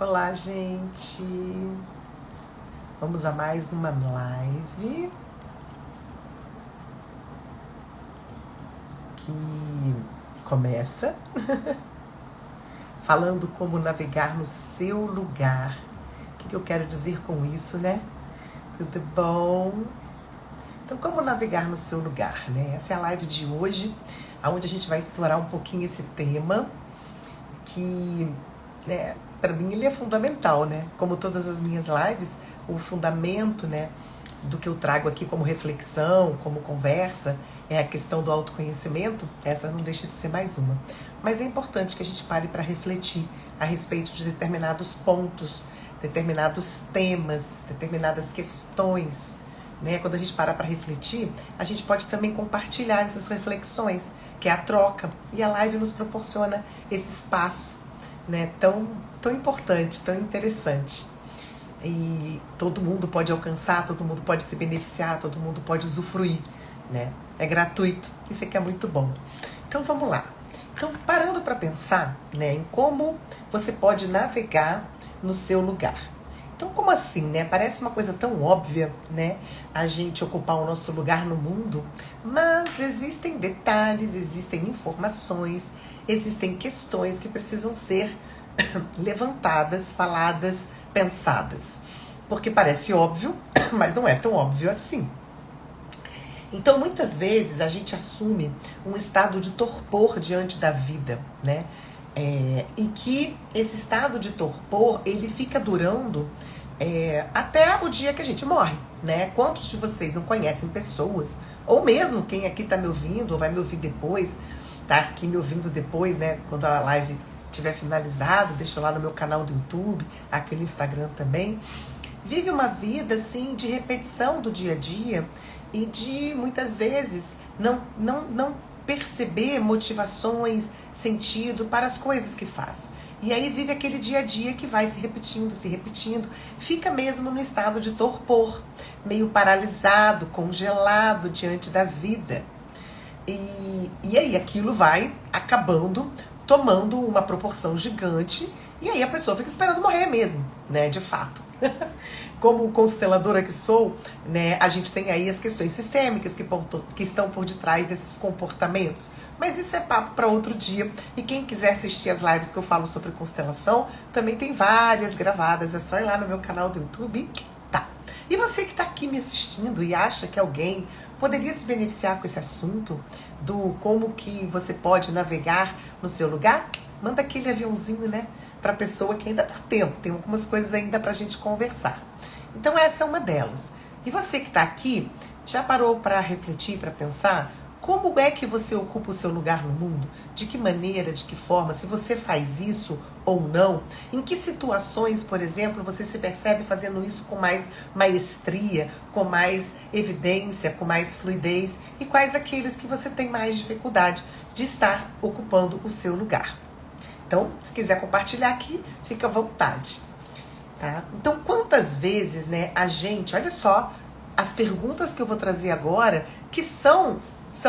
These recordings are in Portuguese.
Olá, gente! Vamos a mais uma live que começa falando como navegar no seu lugar. O que eu quero dizer com isso, né? Tudo bom? Então, como navegar no seu lugar, né? Essa é a live de hoje, onde a gente vai explorar um pouquinho esse tema que, né, para mim ele é fundamental, né? Como todas as minhas lives, o fundamento, né, do que eu trago aqui como reflexão, como conversa, é a questão do autoconhecimento. Essa não deixa de ser mais uma. Mas é importante que a gente pare para refletir a respeito de determinados pontos, determinados temas, determinadas questões, né? Quando a gente para refletir, a gente pode também compartilhar essas reflexões, que é a troca. E a live nos proporciona esse espaço, né, tão importante, tão interessante. E todo mundo pode alcançar, todo mundo pode se beneficiar, todo mundo pode usufruir, né? É gratuito, isso aqui é muito bom. Então vamos lá. Então, parando para pensar, né, em como você pode navegar no seu lugar. Então, como assim, né? Parece uma coisa tão óbvia, né? A gente ocupar o nosso lugar no mundo, mas existem detalhes, existem informações, existem questões que precisam ser levantadas, faladas, pensadas. Porque parece óbvio, mas não é tão óbvio assim. Então, muitas vezes, a gente assume um estado de torpor diante da vida, né? E que esse estado de torpor, ele fica durando até o dia que a gente morre, né? Quantos de vocês não conhecem pessoas, ou mesmo quem aqui tá me ouvindo, ou vai me ouvir depois, tá aqui me ouvindo depois, né? Quando a live tiver finalizado, deixa lá no meu canal do YouTube, aqui no Instagram também. Vive uma vida, assim, de repetição do dia a dia e de, muitas vezes, não perceber motivações, sentido para as coisas que faz. E aí vive aquele dia a dia que vai se repetindo, fica mesmo no estado de torpor, meio paralisado, congelado diante da vida. E aí aquilo vai acabando, tomando uma proporção gigante, e aí a pessoa fica esperando morrer mesmo, né, de fato. Como consteladora que sou, né, a gente tem aí as questões sistêmicas que estão por detrás desses comportamentos. Mas isso é papo para outro dia. E quem quiser assistir as lives que eu falo sobre constelação, também tem várias gravadas. É só ir lá no meu canal do YouTube. Tá. E você que está aqui me assistindo e acha que alguém poderia se beneficiar com esse assunto, do como que você pode navegar no seu lugar, manda aquele aviãozinho, né, para a pessoa que ainda dá tempo. Tem algumas coisas ainda para a gente conversar. Então essa é uma delas. E você que está aqui, já parou para refletir, para pensar como é que você ocupa o seu lugar no mundo? De que maneira, de que forma? Se você faz isso ou não? Em que situações, por exemplo, você se percebe fazendo isso com mais maestria, com mais evidência, com mais fluidez? E quais aqueles que você tem mais dificuldade de estar ocupando o seu lugar? Então, se quiser compartilhar aqui, fica à vontade. Tá? Então, quantas vezes, né, a gente, olha só, as perguntas que eu vou trazer agora, que são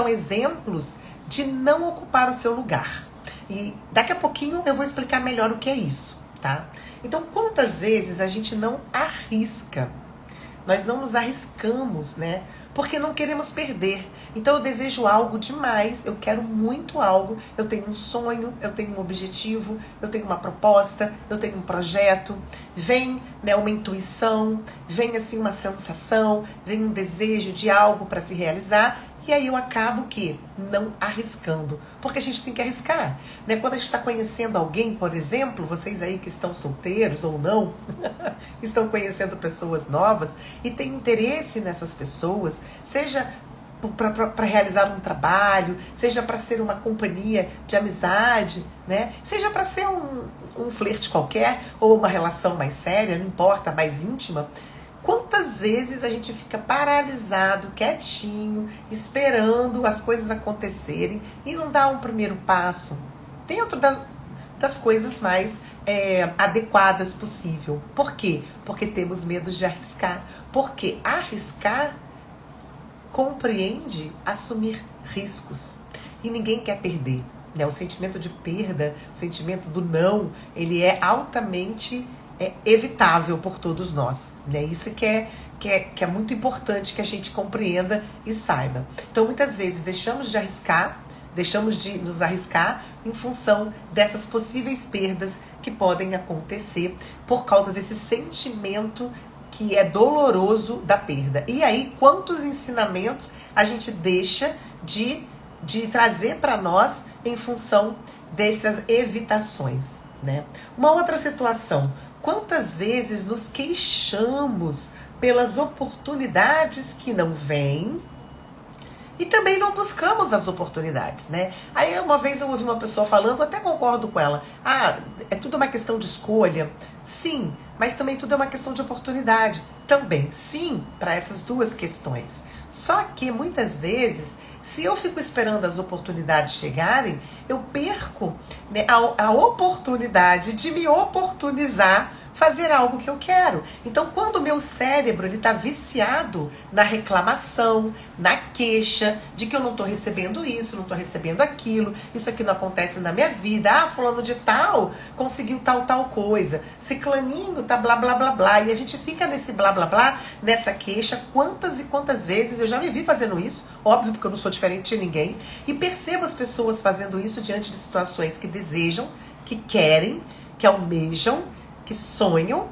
exemplos de não ocupar o seu lugar. E daqui a pouquinho eu vou explicar melhor o que é isso, tá? Então, quantas vezes a gente não arrisca? Nós não nos arriscamos, né? Porque não queremos perder. Então eu desejo algo demais, eu quero muito algo, eu tenho um sonho, eu tenho um objetivo, eu tenho uma proposta, eu tenho um projeto. Vem, né, uma intuição, vem assim uma sensação, vem um desejo de algo para se realizar. E aí eu acabo que não arriscando, porque a gente tem que arriscar, né? Quando a gente está conhecendo alguém, por exemplo, vocês aí que estão solteiros ou não, estão conhecendo pessoas novas e têm interesse nessas pessoas, seja para realizar um trabalho, seja para ser uma companhia de amizade, né? Seja para ser um flerte qualquer ou uma relação mais séria, não importa, mais íntima. Quantas vezes a gente fica paralisado, quietinho, esperando as coisas acontecerem e não dá um primeiro passo dentro das coisas mais adequadas possível. Por quê? Porque temos medo de arriscar. Porque arriscar compreende assumir riscos. E ninguém quer perder, né? O sentimento de perda, o sentimento do não, ele é altamente evitável por todos nós, né? Isso que é muito importante que a gente compreenda e saiba. Então, muitas vezes, deixamos de nos arriscar em função dessas possíveis perdas que podem acontecer por causa desse sentimento que é doloroso da perda. E aí, quantos ensinamentos a gente deixa de trazer para nós em função dessas evitações, né? Uma outra situação, quantas vezes nos queixamos pelas oportunidades que não vêm e também não buscamos as oportunidades, né? Aí uma vez eu ouvi uma pessoa falando, até concordo com ela, é tudo uma questão de escolha. Sim, mas também tudo é uma questão de oportunidade. Também, sim, para essas duas questões. Só que muitas vezes, se eu fico esperando as oportunidades chegarem, eu perco, né, a oportunidade de me oportunizar fazer algo que eu quero. Então, quando o meu cérebro está viciado na reclamação, na queixa, de que eu não estou recebendo isso, não estou recebendo aquilo, isso aqui não acontece na minha vida, fulano de tal conseguiu tal coisa, ciclaninho tá blá blá blá blá, e a gente fica nesse blá blá blá, nessa queixa, quantas e quantas vezes eu já me vi fazendo isso, óbvio, porque eu não sou diferente de ninguém, e percebo as pessoas fazendo isso diante de situações que desejam, que querem, que almejam, que sonham,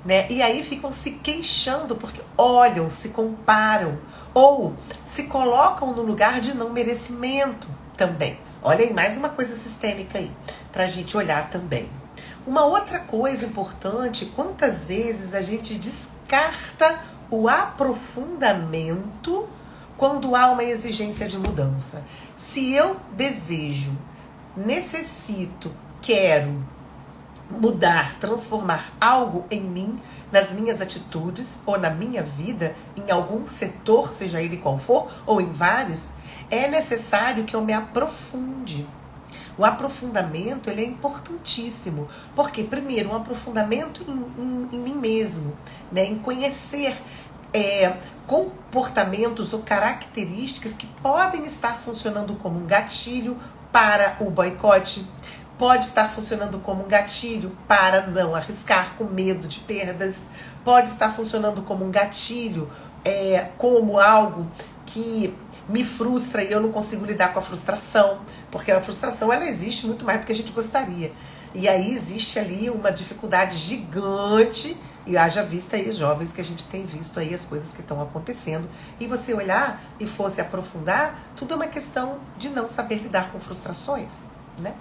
né? E aí ficam se queixando porque olham, se comparam ou se colocam no lugar de não merecimento também. Olha aí, mais uma coisa sistêmica aí pra gente olhar também. Uma outra coisa importante, quantas vezes a gente descarta o aprofundamento quando há uma exigência de mudança. Se eu desejo, necessito, quero mudar, transformar algo em mim, nas minhas atitudes ou na minha vida, em algum setor, seja ele qual for, ou em vários, é necessário que eu me aprofunde. O aprofundamento, ele é importantíssimo. Porque, primeiro, um aprofundamento em mim mesmo, né? Em conhecer comportamentos ou características que podem estar funcionando como um gatilho para o boicote, pode estar funcionando como um gatilho para não arriscar com medo de perdas, pode estar funcionando como um gatilho, como algo que me frustra e eu não consigo lidar com a frustração, porque a frustração ela existe muito mais do que a gente gostaria. E aí existe ali uma dificuldade gigante, e haja vista aí, jovens, que a gente tem visto aí as coisas que estão acontecendo, e você olhar e fosse aprofundar, tudo é uma questão de não saber lidar com frustrações, né?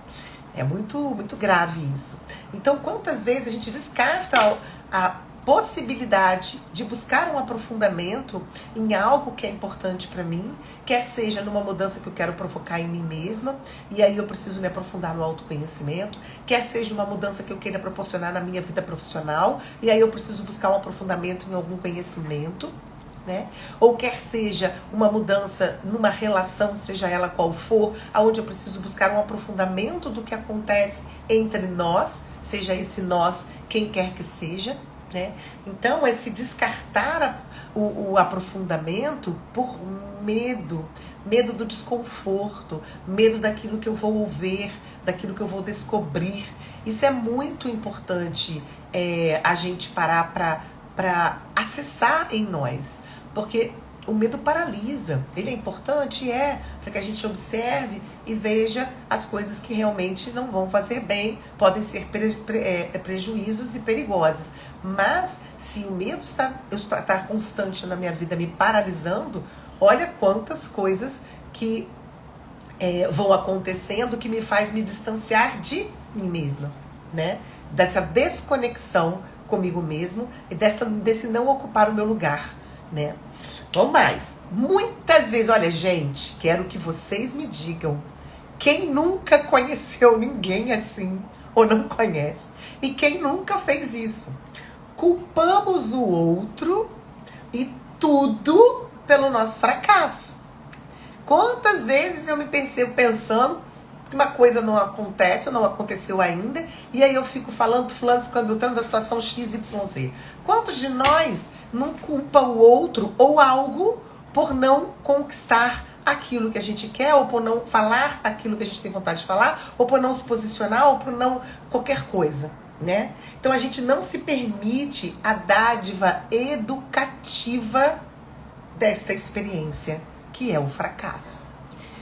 É muito, muito grave isso. Então, quantas vezes a gente descarta a possibilidade de buscar um aprofundamento em algo que é importante para mim, quer seja numa mudança que eu quero provocar em mim mesma, e aí eu preciso me aprofundar no autoconhecimento, quer seja uma mudança que eu queira proporcionar na minha vida profissional, e aí eu preciso buscar um aprofundamento em algum conhecimento, né? Ou quer seja uma mudança numa relação, seja ela qual for, onde eu preciso buscar um aprofundamento do que acontece entre nós, seja esse nós quem quer que seja, né? Então, esse descartar o aprofundamento por medo do desconforto, medo daquilo que eu vou ver, daquilo que eu vou descobrir. Isso é muito importante a gente parar para acessar em nós. Porque o medo paralisa. Ele é importante? Para que a gente observe e veja as coisas que realmente não vão fazer bem, podem ser prejuízos e perigosas. Mas, se o medo está constante na minha vida, me paralisando, olha quantas coisas que vão acontecendo que me faz me distanciar de mim mesma, né? Dessa desconexão comigo mesmo e desse não ocupar o meu lugar, né? Vamos mais. Muitas vezes, olha, gente, quero que vocês me digam quem nunca conheceu ninguém assim ou não conhece e quem nunca fez isso. Culpamos o outro e tudo pelo nosso fracasso. Quantas vezes eu me percebo pensando que uma coisa não acontece ou não aconteceu ainda, e aí eu fico falando, escandalando da situação XYZ. Quantos de nós não culpa o outro ou algo por não conquistar aquilo que a gente quer, ou por não falar aquilo que a gente tem vontade de falar, ou por não se posicionar, ou por não qualquer coisa, né? Então a gente não se permite a dádiva educativa desta experiência, que é o fracasso.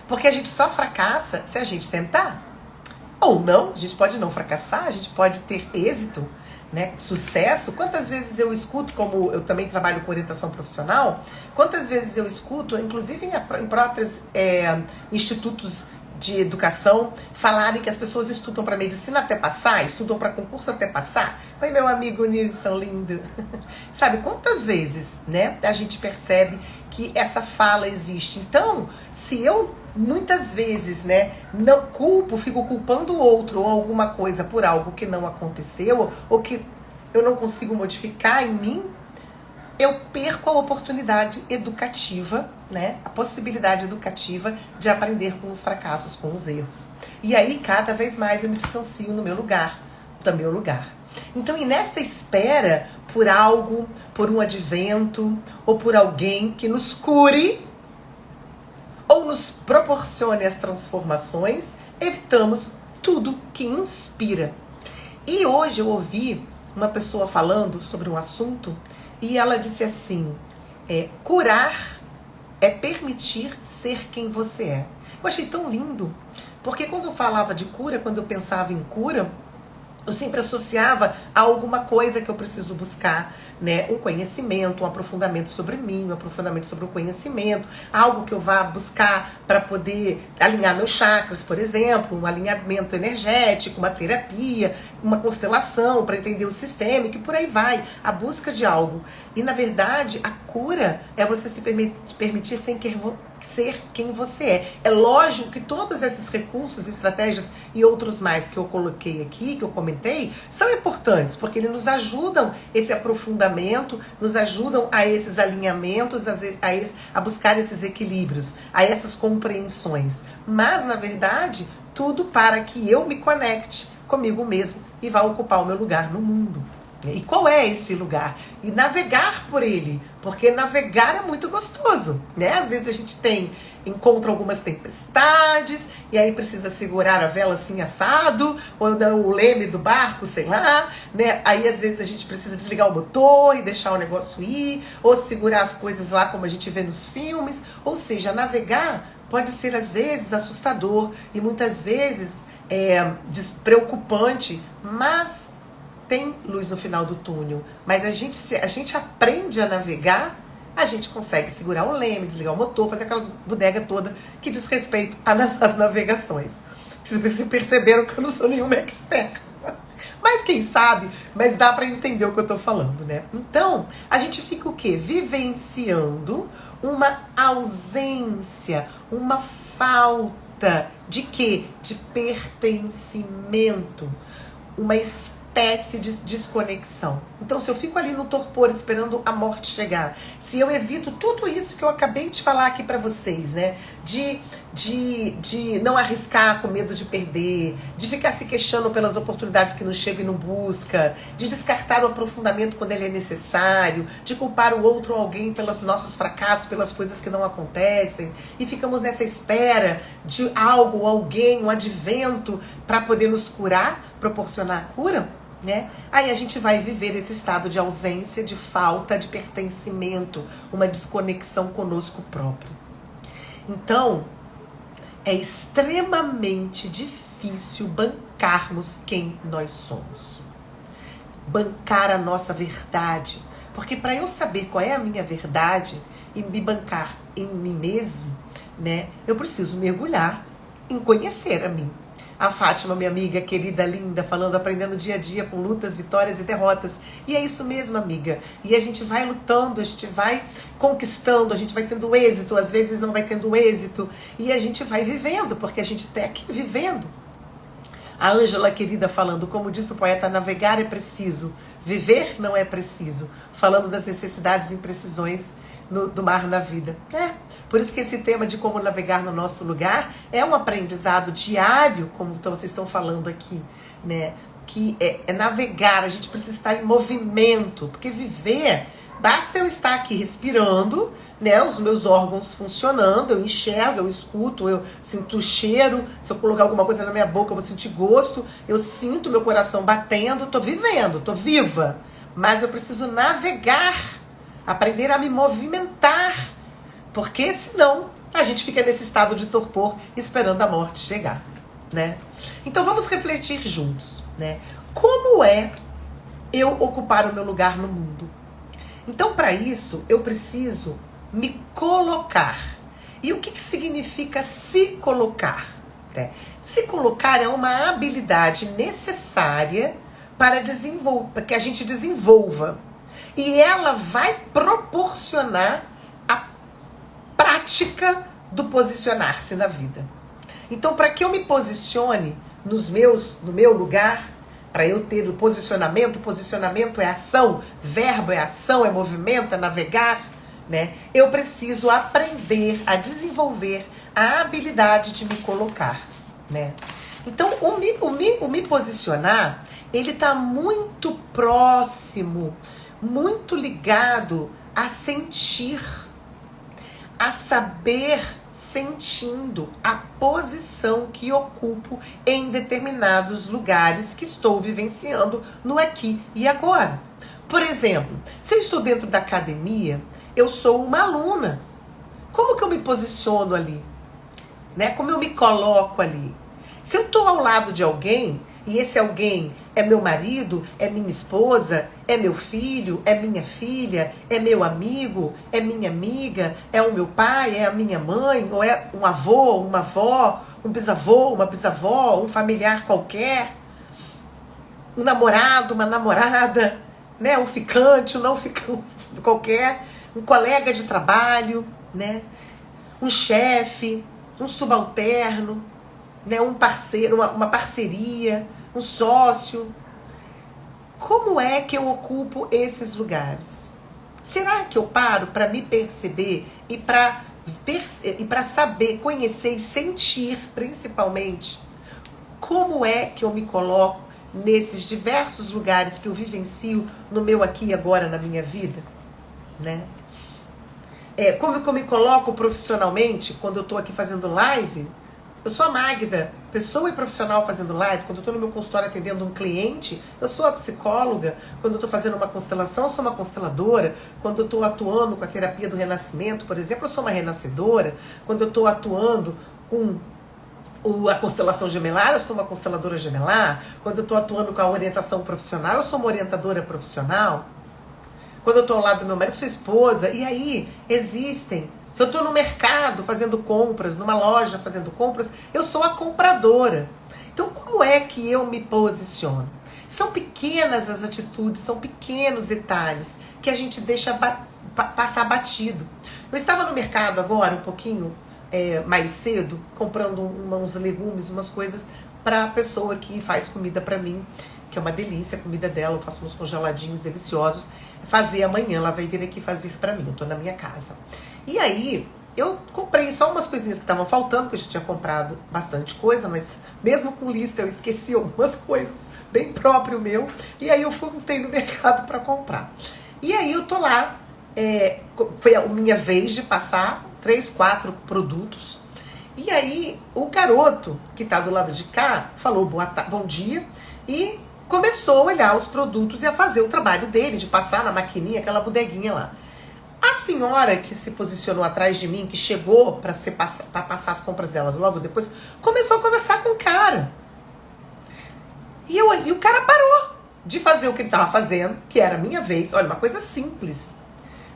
Porque a gente só fracassa se a gente tentar. Ou não, a gente pode não fracassar, a gente pode ter êxito, né? Sucesso. Quantas vezes eu escuto, como eu também trabalho com orientação profissional, quantas vezes eu escuto, inclusive em próprios institutos de educação, falarem que as pessoas estudam para medicina até passar, estudam para concurso até passar. Oi, meu amigo Nilson, lindo. Sabe, quantas vezes, né, a gente percebe que essa fala existe. Então, se eu muitas vezes, né, não fico culpando o outro ou alguma coisa por algo que não aconteceu, ou que eu não consigo modificar em mim, eu perco a oportunidade educativa, né, a possibilidade educativa de aprender com os fracassos, com os erros. E aí, cada vez mais eu me distancio do meu lugar. Então, e nesta espera por algo, por um advento, ou por alguém que nos cure, ou nos proporcione as transformações, evitamos tudo que inspira. E hoje eu ouvi uma pessoa falando sobre um assunto e ela disse assim, curar é permitir ser quem você é. Eu achei tão lindo, porque quando eu falava de cura, quando eu pensava em cura, eu sempre associava a alguma coisa que eu preciso buscar, né? Um conhecimento, um aprofundamento sobre mim, um aprofundamento sobre o conhecimento, algo que eu vá buscar para poder alinhar meus chakras, por exemplo, um alinhamento energético, uma terapia, uma constelação para entender o sistema, e por aí vai, a busca de algo. E na verdade, a cura é você se permitir ser quem você é. É lógico que todos esses recursos, estratégias e outros mais que eu coloquei aqui, que eu comentei, são importantes, porque eles nos ajudam esse aprofundamento, nos ajudam a esses alinhamentos, a buscar esses equilíbrios, a essas compreensões. Mas, na verdade, tudo para que eu me conecte comigo mesmo e vá ocupar o meu lugar no mundo. E qual é esse lugar? E navegar por ele, porque navegar é muito gostoso, né? Às vezes a gente encontra algumas tempestades, e aí precisa segurar a vela assim assado, ou o leme do barco, sei lá, né? Aí às vezes a gente precisa desligar o motor e deixar o negócio ir, ou segurar as coisas lá como a gente vê nos filmes. Ou seja, navegar pode ser às vezes assustador e muitas vezes despreocupante, mas tem luz no final do túnel. Mas se a gente aprende a navegar, a gente consegue segurar o leme, desligar o motor, fazer aquelas bodega toda que diz respeito às navegações. Vocês perceberam que eu não sou nenhuma expert. Mas quem sabe, mas dá para entender o que eu tô falando, né? Então, a gente fica o quê? Vivenciando uma ausência, uma falta de quê? De pertencimento, uma espécie de desconexão. Então, se eu fico ali no torpor esperando a morte chegar, se eu evito tudo isso que eu acabei de falar aqui pra vocês, né? De não arriscar com medo de perder, de ficar se queixando pelas oportunidades que não chegam e não busca, de descartar o aprofundamento quando ele é necessário, de culpar o outro ou alguém pelos nossos fracassos, pelas coisas que não acontecem, e ficamos nessa espera de algo ou alguém, um advento para poder nos curar, proporcionar a cura, né? Aí a gente vai viver esse estado de ausência, de falta de pertencimento, uma desconexão conosco próprio. Então, é extremamente difícil bancarmos quem nós somos. Bancar a nossa verdade. Porque para eu saber qual é a minha verdade e me bancar em mim mesmo, né, eu preciso mergulhar em conhecer a mim. A Fátima, minha amiga querida, linda, falando, aprendendo dia a dia com lutas, vitórias e derrotas. E é isso mesmo, amiga. E a gente vai lutando, a gente vai conquistando, a gente vai tendo êxito, às vezes não vai tendo êxito. E a gente vai vivendo, porque a gente está aqui vivendo. A Ângela, querida, falando, como disse o poeta, navegar é preciso, viver não é preciso. Falando das necessidades e imprecisões do mar na vida. Por isso que esse tema de como navegar no nosso lugar é um aprendizado diário, como vocês estão falando aqui, né? Que é navegar, a gente precisa estar em movimento, porque viver Basta eu estar aqui respirando, né, os meus órgãos funcionando, eu enxergo, eu escuto, eu sinto o cheiro, se eu colocar alguma coisa na minha boca eu vou sentir gosto, eu sinto meu coração batendo, tô vivendo, tô viva. Mas eu preciso navegar, aprender a me movimentar, porque senão a gente fica nesse estado de torpor esperando a morte chegar, né? Então vamos refletir juntos, né? Como é eu ocupar o meu lugar no mundo? Então, para isso, eu preciso me colocar. E o que significa se colocar? Se colocar é uma habilidade necessária para que a gente desenvolva. E ela vai proporcionar a prática do posicionar-se na vida. Então, para que eu me posicione no meu lugar, para eu ter o posicionamento é ação, verbo é ação, é movimento, é navegar, né? Eu preciso aprender a desenvolver a habilidade de me colocar, né? Então, o me posicionar, ele está muito próximo, muito ligado a sentir, a saber sentindo a posição que ocupo em determinados lugares que estou vivenciando no aqui e agora. Por exemplo, se eu estou dentro da academia, eu sou uma aluna. Como que eu me posiciono ali? Né? Como eu me coloco ali? Se eu estou ao lado de alguém, e esse alguém é meu marido, é minha esposa, é meu filho, é minha filha, é meu amigo, é minha amiga, é o meu pai, é a minha mãe, ou é um avô, uma avó, um bisavô, uma bisavó, um familiar qualquer, um namorado, uma namorada, né? Um ficante, um não ficante qualquer, um colega de trabalho, né? Um chefe, um subalterno, né? Um parceiro, uma parceria, um sócio. Como é que eu ocupo esses lugares? Será que eu paro para me perceber e para saber, conhecer e sentir, principalmente, como é que eu me coloco nesses diversos lugares que eu vivencio no meu aqui e agora na minha vida, né? Como que eu me coloco profissionalmente quando eu estou aqui fazendo live? Eu sou a Magda, pessoa e profissional fazendo live. Quando eu estou no meu consultório atendendo um cliente, eu sou a psicóloga. Quando eu estou fazendo uma constelação, eu sou uma consteladora. Quando eu estou atuando com a terapia do renascimento, por exemplo, eu sou uma renascedora. Quando eu estou atuando com a constelação gemelar, eu sou uma consteladora gemelar. Quando eu estou atuando com a orientação profissional, eu sou uma orientadora profissional. Quando eu estou ao lado do meu marido, eu sou esposa. E aí existem... Se eu estou no mercado fazendo compras, numa loja fazendo compras, eu sou a compradora. Então, como é que eu me posiciono? São pequenas as atitudes, são pequenos detalhes que a gente deixa passar batido. Eu estava no mercado agora, um pouquinho mais cedo, comprando uns legumes, umas coisas para a pessoa que faz comida para mim, que é uma delícia a comida dela. Eu faço uns congeladinhos deliciosos. Fazer amanhã, ela vai vir aqui fazer para mim. Eu estou na minha casa. E aí, eu comprei só umas coisinhas que estavam faltando, porque eu já tinha comprado bastante coisa, mas mesmo com lista eu esqueci algumas coisas, bem próprio meu. E aí eu fui no mercado para comprar. E aí eu tô lá, foi a minha vez de passar 3, 4 produtos. E aí o garoto que tá do lado de cá falou bom dia e começou a olhar os produtos e a fazer o trabalho dele, de passar na maquininha, aquela bodeguinha lá. A senhora que se posicionou atrás de mim, que chegou para passar as compras delas logo depois, começou a conversar com o cara. E o cara parou de fazer o que ele estava fazendo, que era a minha vez, olha, uma coisa simples,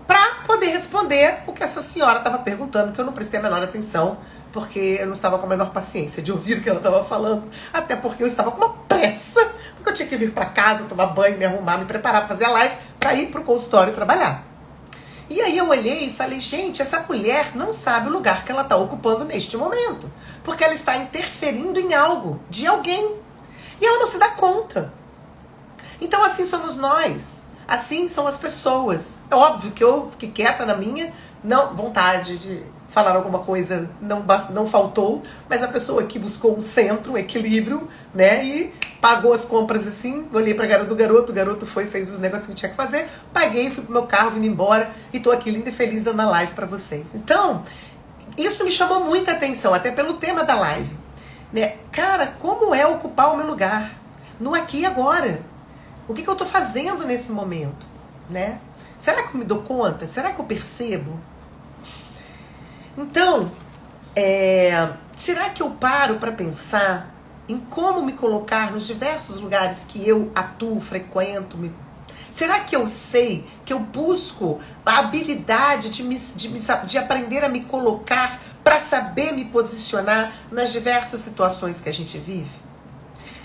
para poder responder o que essa senhora estava perguntando, que eu não prestei a menor atenção, porque eu não estava com a menor paciência de ouvir o que ela estava falando, até porque eu estava com uma pressa, porque eu tinha que vir para casa, tomar banho, me arrumar, me preparar para fazer a live, para ir para o consultório trabalhar. E aí eu olhei e falei, gente, essa mulher não sabe o lugar que ela está ocupando neste momento. Porque ela está interferindo em algo, de alguém. E ela não se dá conta. Então assim somos nós. Assim são as pessoas. É óbvio que eu fiquei quieta na minha vontade de falar alguma coisa não faltou, mas a pessoa que buscou um centro, um equilíbrio, né, e pagou as compras assim, olhei pra cara do garoto, o garoto foi, fez os negócios que tinha que fazer, paguei, fui pro meu carro, vim embora e tô aqui linda e feliz dando a live pra vocês. Então, isso me chamou muita atenção, até pelo tema da live, né? Cara, como é ocupar o meu lugar? No aqui e agora. O que eu tô fazendo nesse momento, né? Será que eu me dou conta? Será que eu percebo? Então, será que eu paro para pensar em como me colocar nos diversos lugares que eu atuo, frequento? Será que eu sei, que eu busco a habilidade de aprender a me colocar para saber me posicionar nas diversas situações que a gente vive?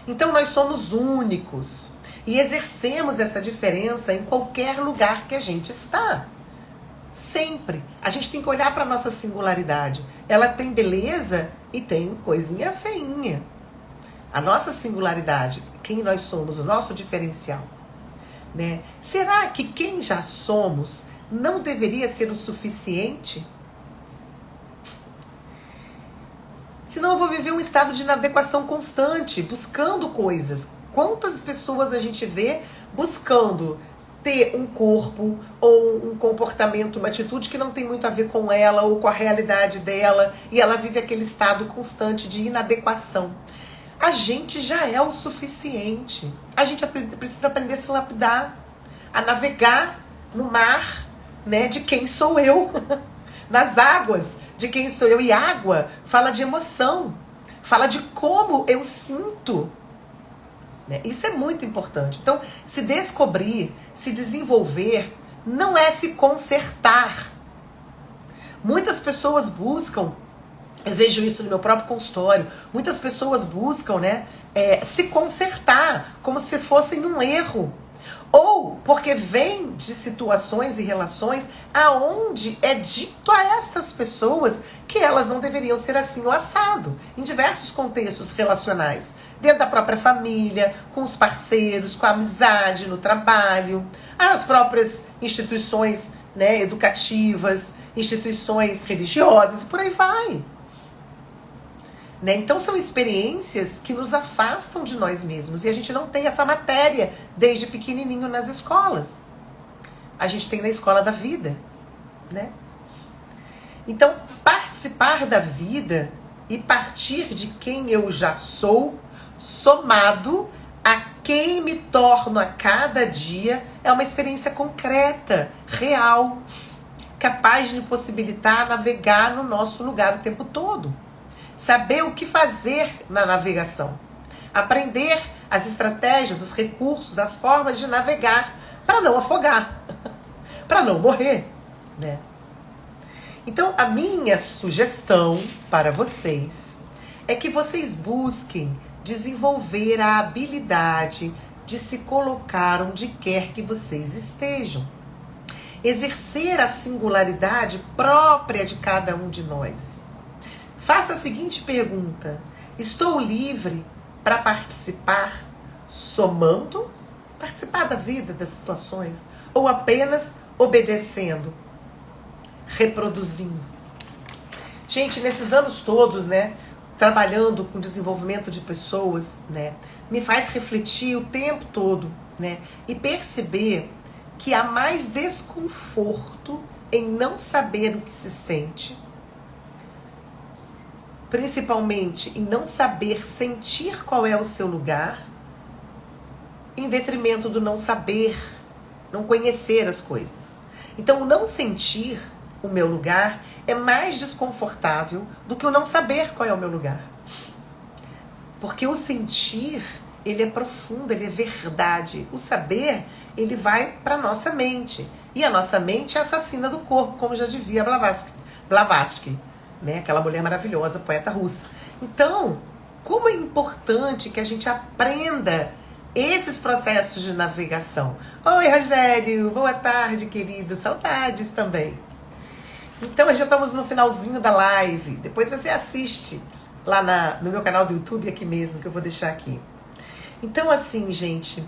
Então nós somos únicos e exercemos essa diferença em qualquer lugar que a gente está. Sempre. A gente tem que olhar para a nossa singularidade. Ela tem beleza e tem coisinha feinha. A nossa singularidade, quem nós somos, o nosso diferencial, né? Será que quem já somos não deveria ser o suficiente? Senão eu vou viver um estado de inadequação constante, buscando coisas. Quantas pessoas a gente vê buscando ter um corpo ou um comportamento, uma atitude que não tem muito a ver com ela ou com a realidade dela, e ela vive aquele estado constante de inadequação. A gente já é o suficiente. A gente precisa aprender a se lapidar, a navegar no mar, né, de quem sou eu, nas águas de quem sou eu. E água fala de emoção, fala de como eu sinto. Isso é muito importante. Então, se descobrir, se desenvolver, não é se consertar. Muitas pessoas buscam, eu vejo isso no meu próprio consultório, muitas pessoas buscam, né, se consertar, como se fossem um erro. Ou porque vem de situações e relações aonde é dito a essas pessoas que elas não deveriam ser assim ou assado, em diversos contextos relacionais. Dentro da própria família, com os parceiros, com a amizade, no trabalho, as próprias instituições, né, educativas, instituições religiosas, e por aí vai. Né? Então são experiências que nos afastam de nós mesmos, e a gente não tem essa matéria desde pequenininho nas escolas. A gente tem na escola da vida, né? Então, participar da vida e partir de quem eu já sou, somado a quem me torno a cada dia, é uma experiência concreta, real, capaz de me possibilitar navegar no nosso lugar o tempo todo. Saber o que fazer na navegação. Aprender as estratégias, os recursos, as formas de navegar para não afogar, para não morrer, né? Então, a minha sugestão para vocês é que vocês busquem desenvolver a habilidade de se colocar onde quer que vocês estejam. Exercer a singularidade própria de cada um de nós. Faça a seguinte pergunta: estou livre para participar, somando, participar da vida, das situações, ou apenas obedecendo, reproduzindo? Gente, nesses anos todos, né, trabalhando com desenvolvimento de pessoas, né, me faz refletir o tempo todo, né, e perceber que há mais desconforto em não saber o que se sente, principalmente em não saber sentir qual é o seu lugar, em detrimento do não saber, não conhecer as coisas. Então, o não sentir o meu lugar é mais desconfortável do que o não saber qual é o meu lugar. Porque o sentir, ele é profundo, ele é verdade. O saber, ele vai para a nossa mente. E a nossa mente é assassina do corpo, como já dizia Blavatsky, né? Aquela mulher maravilhosa, poeta russa. Então, como é importante que a gente aprenda esses processos de navegação. Oi, Rogério, boa tarde, querido, saudades também. Então, já estamos no finalzinho da live. Depois você assiste lá no meu canal do YouTube, aqui mesmo, que eu vou deixar aqui. Então, assim, gente,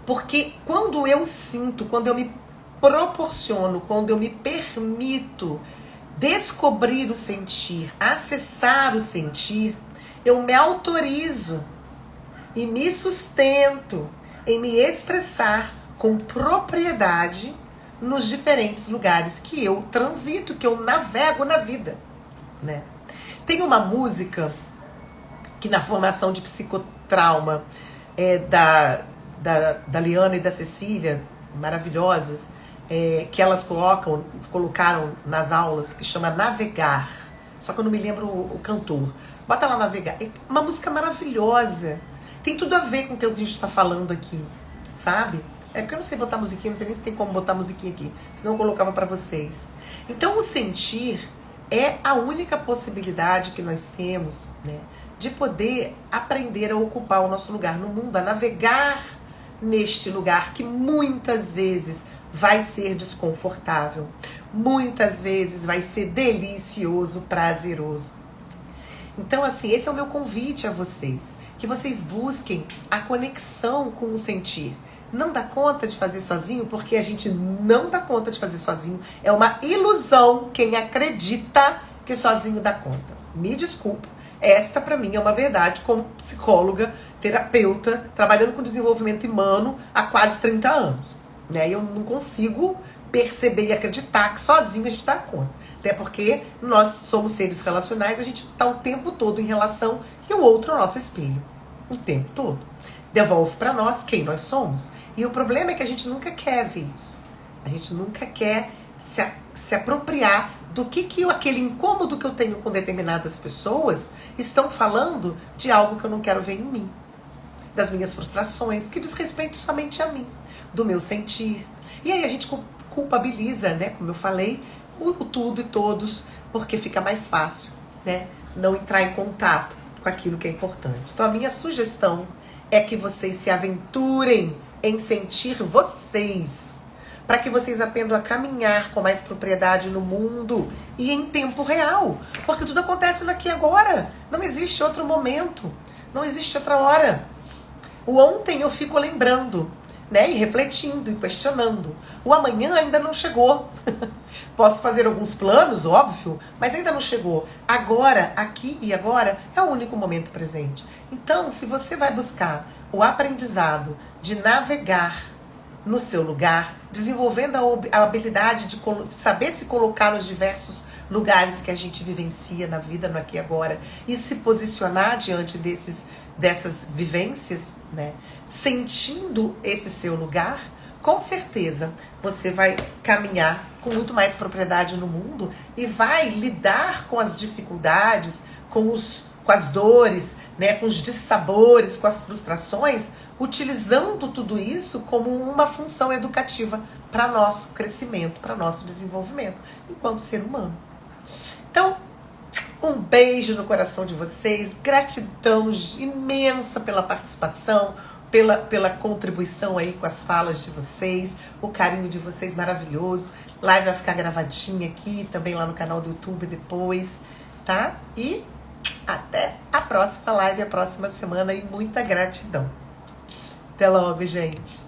porque quando eu sinto, quando eu me proporciono, quando eu me permito descobrir o sentir, acessar o sentir, eu me autorizo e me sustento em me expressar com propriedade nos diferentes lugares que eu transito, que eu navego na vida, né? Tem uma música que na formação de psicotrauma da Liana e da Cecília, maravilhosas, que elas colocaram nas aulas, que chama Navegar. Só que eu não me lembro o cantor. Bota lá Navegar. É uma música maravilhosa. Tem tudo a ver com o que a gente está falando aqui, sabe? É porque eu não sei botar musiquinha, não sei nem se tem como botar musiquinha aqui. Senão eu colocava para vocês. Então o sentir é a única possibilidade que nós temos, né, de poder aprender a ocupar o nosso lugar no mundo, a navegar neste lugar que muitas vezes vai ser desconfortável, muitas vezes vai ser delicioso, prazeroso. Então, assim, esse é o meu convite a vocês, que vocês busquem a conexão com o sentir. Não dá conta de fazer sozinho, porque a gente não dá conta de fazer sozinho. É uma ilusão quem acredita que sozinho dá conta. Me desculpa, esta para mim é uma verdade como psicóloga, terapeuta, trabalhando com desenvolvimento humano há quase 30 anos. Né? Eu não consigo perceber e acreditar que sozinho a gente dá conta. Até porque nós somos seres relacionais, a gente está o tempo todo em relação e o outro é o nosso espelho. O tempo todo. Devolve para nós quem nós somos. E o problema é que a gente nunca quer ver isso. A gente nunca quer se apropriar do que aquele incômodo que eu tenho com determinadas pessoas estão falando de algo que eu não quero ver em mim. Das minhas frustrações, que diz respeito somente a mim, do meu sentir. E aí a gente culpabiliza, né, como eu falei, o tudo e todos, porque fica mais fácil, né, não entrar em contato com aquilo que é importante. Então a minha sugestão é que vocês se aventurem em sentir vocês, para que vocês aprendam a caminhar com mais propriedade no mundo e em tempo real, porque tudo acontece no aqui e agora, não existe outro momento, não existe outra hora. O ontem eu fico lembrando, né, e refletindo e questionando. O amanhã ainda não chegou. Posso fazer alguns planos, óbvio, mas ainda não chegou. Agora, aqui e agora, é o único momento presente. Então, se você vai buscar o aprendizado de navegar no seu lugar, desenvolvendo a habilidade de saber se colocar nos diversos lugares que a gente vivencia na vida, no aqui e agora, e se posicionar diante dessas vivências, né, sentindo esse seu lugar, com certeza você vai caminhar com muito mais propriedade no mundo e vai lidar com as dificuldades, com as dores, né, com os dissabores, com as frustrações, utilizando tudo isso como uma função educativa para nosso crescimento, para nosso desenvolvimento enquanto ser humano. Então, um beijo no coração de vocês, gratidão imensa pela participação, pela contribuição aí com as falas de vocês, o carinho de vocês maravilhoso. Live vai ficar gravadinha aqui, também lá no canal do YouTube depois, tá? E até a próxima live, a próxima semana, e muita gratidão. Até logo, gente.